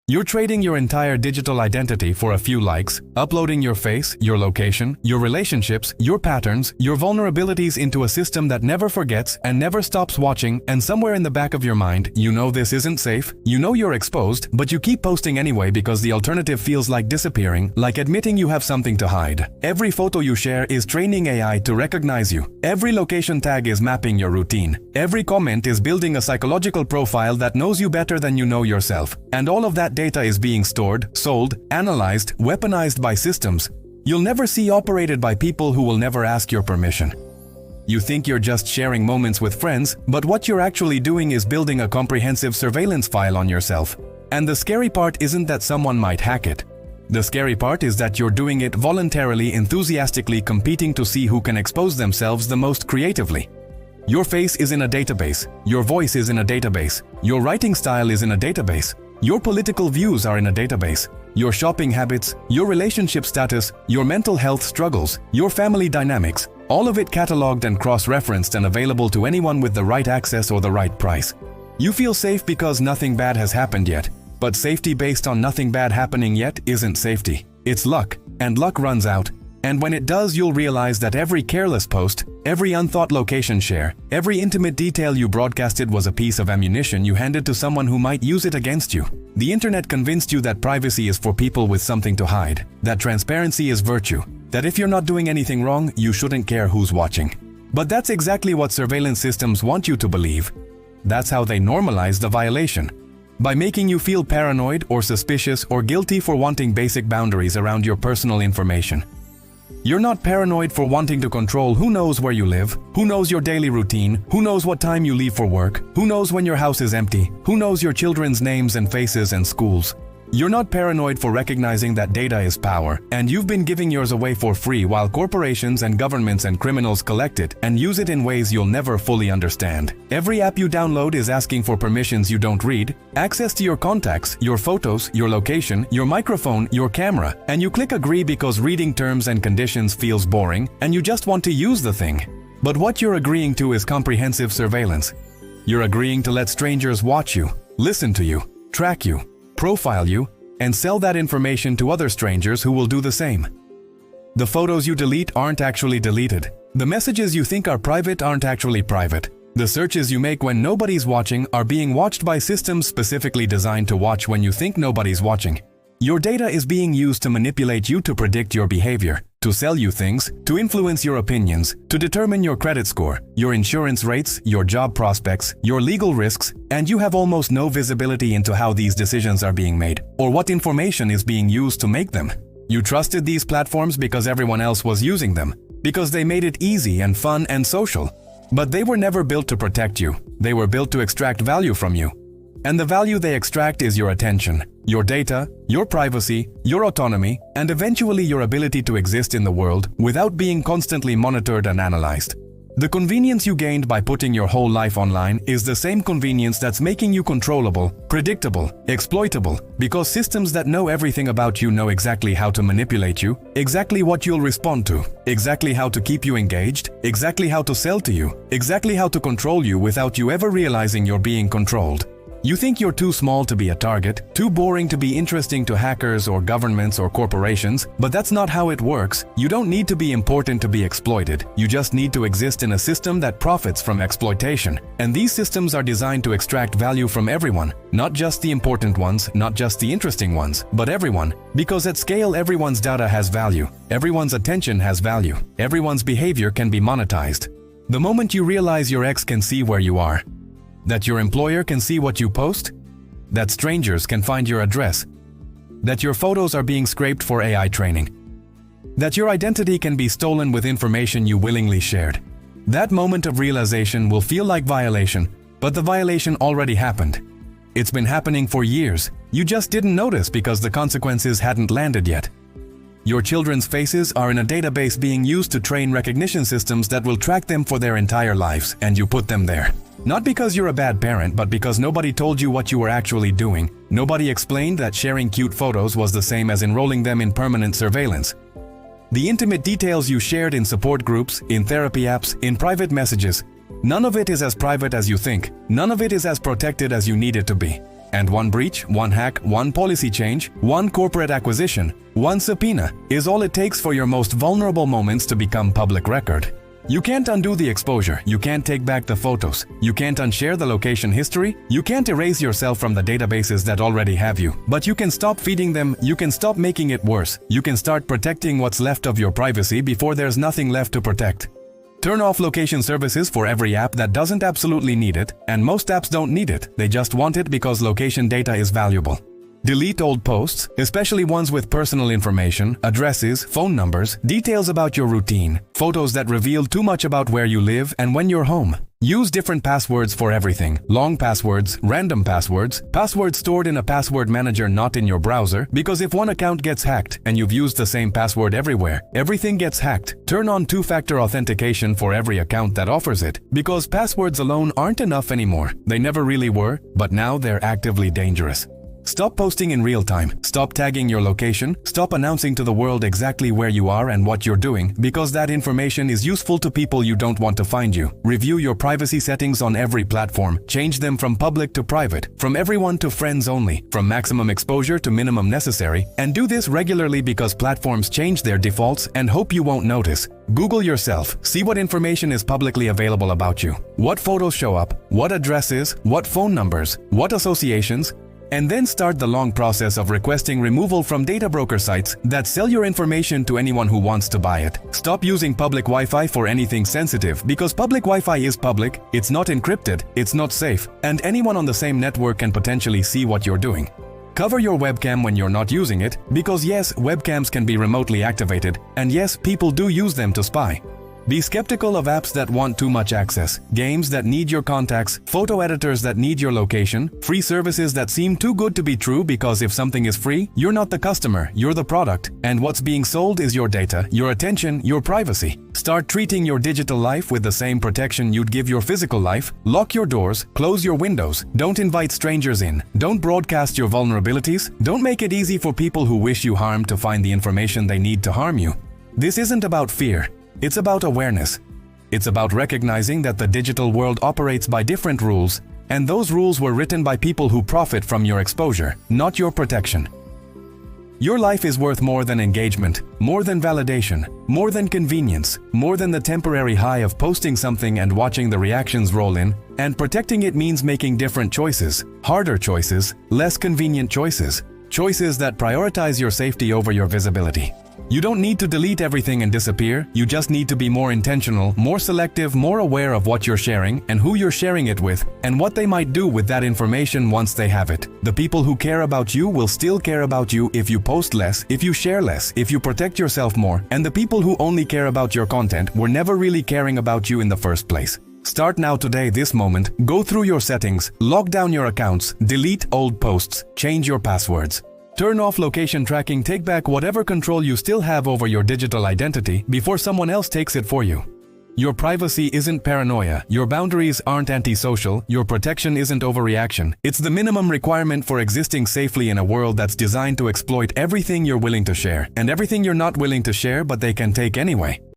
You're trading your entire digital identity for a few likes, uploading your face, your location, your relationships, your patterns, your vulnerabilities into a system that never forgets and never stops watching, and somewhere in the back of your mind, you know this isn't safe, you know you're exposed, but you keep posting anyway because the alternative feels like disappearing, like admitting you have something to hide. Every photo you share is training AI to recognize you. Every location tag is mapping your routine. Every comment is building a psychological profile that knows you better than you know yourself. And all of that data is being stored, sold, analyzed, weaponized by systems you'll never see, operated by people who will never ask your permission. You think you're just sharing moments with friends, but what you're actually doing is building a comprehensive surveillance file on yourself. And the scary part isn't that someone might hack it. The scary part is that you're doing it voluntarily, enthusiastically competing to see who can expose themselves the most creatively. Your face is in a database. Your voice is in a database. Your writing style is in a database. Your political views are in a database. Your shopping habits, your relationship status, your mental health struggles, your family dynamics, all of it cataloged and cross-referenced and available to anyone with the right access or the right price. You feel safe because nothing bad has happened yet. But safety based on nothing bad happening yet isn't safety. It's luck, and luck runs out. And when it does, you'll realize that every careless post, every unthought location share, every intimate detail you broadcasted was a piece of ammunition you handed to someone who might use it against you. The internet convinced you that privacy is for people with something to hide, that transparency is virtue, that if you're not doing anything wrong, you shouldn't care who's watching. But that's exactly what surveillance systems want you to believe. That's how they normalize the violation. By making you feel paranoid or suspicious or guilty for wanting basic boundaries around your personal information. You're not paranoid for wanting to control who knows where you live, who knows your daily routine, who knows what time you leave for work, who knows when your house is empty, who knows your children's names and faces and schools. You're not paranoid for recognizing that data is power, and you've been giving yours away for free while corporations and governments and criminals collect it and use it in ways you'll never fully understand. Every app you download is asking for permissions you don't read, access to your contacts, your photos, your location, your microphone, your camera, and you click agree because reading terms and conditions feels boring and you just want to use the thing. But what you're agreeing to is comprehensive surveillance. You're agreeing to let strangers watch you, listen to you, track you, profile you, and sell that information to other strangers who will do the same. The photos you delete aren't actually deleted. The messages you think are private aren't actually private. The searches you make when nobody's watching are being watched by systems specifically designed to watch when you think nobody's watching. Your data is being used to manipulate you, to predict your behavior, to sell you things, to influence your opinions, to determine your credit score, your insurance rates, your job prospects, your legal risks, and you have almost no visibility into how these decisions are being made, or what information is being used to make them. You trusted these platforms because everyone else was using them, because they made it easy and fun and social. But they were never built to protect you. They were built to extract value from you. And the value they extract is your attention, your data, your privacy, your autonomy, and eventually your ability to exist in the world without being constantly monitored and analyzed. The convenience you gained by putting your whole life online is the same convenience that's making you controllable, predictable, exploitable, because systems that know everything about you know exactly how to manipulate you, exactly what you'll respond to, exactly how to keep you engaged, exactly how to sell to you, exactly how to control you without you ever realizing you're being controlled. You think you're too small to be a target, too boring to be interesting to hackers or governments or corporations, but that's not how it works. You don't need to be important to be exploited. You just need to exist in a system that profits from exploitation. And these systems are designed to extract value from everyone, not just the important ones, not just the interesting ones, but everyone. Because at scale, everyone's data has value. Everyone's attention has value. Everyone's behavior can be monetized. The moment you realize your ex can see where you are, that your employer can see what you post, that strangers can find your address, that your photos are being scraped for AI training, that your identity can be stolen with information you willingly shared. That moment of realization will feel like violation, but the violation already happened. It's been happening for years. You just didn't notice because the consequences hadn't landed yet. Your children's faces are in a database being used to train recognition systems that will track them for their entire lives, and you put them there. Not because you're a bad parent, but because nobody told you what you were actually doing. Nobody explained that sharing cute photos was the same as enrolling them in permanent surveillance. The intimate details you shared in support groups, in therapy apps, in private messages, none of it is as private as you think. None of it is as protected as you need it to be. And one breach, one hack, one policy change, one corporate acquisition, one subpoena is all it takes for your most vulnerable moments to become public record. You can't undo the exposure, you can't take back the photos, you can't unshare the location history, you can't erase yourself from the databases that already have you. But you can stop feeding them, you can stop making it worse, you can start protecting what's left of your privacy before there's nothing left to protect. Turn off location services for every app that doesn't absolutely need it, and most apps don't need it, they just want it because location data is valuable. Delete old posts, especially ones with personal information, addresses, phone numbers, details about your routine, photos that reveal too much about where you live and when you're home. Use different passwords for everything. Long passwords, random passwords, passwords stored in a password manager not in your browser, because if one account gets hacked and you've used the same password everywhere, everything gets hacked. Turn on two-factor authentication for every account that offers it, because passwords alone aren't enough anymore. They never really were, but now they're actively dangerous. Stop posting in real time, stop tagging your location, stop announcing to the world exactly where you are and what you're doing, because that information is useful to people you don't want to find you. Review your privacy settings on every platform, change them from public to private, from everyone to friends only, from maximum exposure to minimum necessary, and do this regularly because platforms change their defaults and hope you won't notice. Google yourself, see what information is publicly available about you, what photos show up, what addresses, what phone numbers, what associations, and then start the long process of requesting removal from data broker sites that sell your information to anyone who wants to buy it. Stop using public Wi-Fi for anything sensitive, because public Wi-Fi is public, it's not encrypted, it's not safe, and anyone on the same network can potentially see what you're doing. Cover your webcam when you're not using it, because yes, webcams can be remotely activated, and yes, people do use them to spy. Be skeptical of apps that want too much access, games that need your contacts, photo editors that need your location, free services that seem too good to be true, because if something is free, you're not the customer, you're the product, and what's being sold is your data, your attention, your privacy. Start treating your digital life with the same protection you'd give your physical life. Lock your doors, close your windows, don't invite strangers in, don't broadcast your vulnerabilities, don't make it easy for people who wish you harm to find the information they need to harm you. This isn't about fear. It's about awareness. It's about recognizing that the digital world operates by different rules, and those rules were written by people who profit from your exposure, not your protection. Your life is worth more than engagement, more than validation, more than convenience, more than the temporary high of posting something and watching the reactions roll in, and protecting it means making different choices, harder choices, less convenient choices, choices that prioritize your safety over your visibility. You don't need to delete everything and disappear, you just need to be more intentional, more selective, more aware of what you're sharing and who you're sharing it with, and what they might do with that information once they have it. The people who care about you will still care about you if you post less, if you share less, if you protect yourself more, and the people who only care about your content were never really caring about you in the first place. Start now today, this moment, go through your settings, lock down your accounts, delete old posts, change your passwords. Turn off location tracking, take back whatever control you still have over your digital identity before someone else takes it for you. Your privacy isn't paranoia, your boundaries aren't antisocial, your protection isn't overreaction. It's the minimum requirement for existing safely in a world that's designed to exploit everything you're willing to share, and everything you're not willing to share but they can take anyway.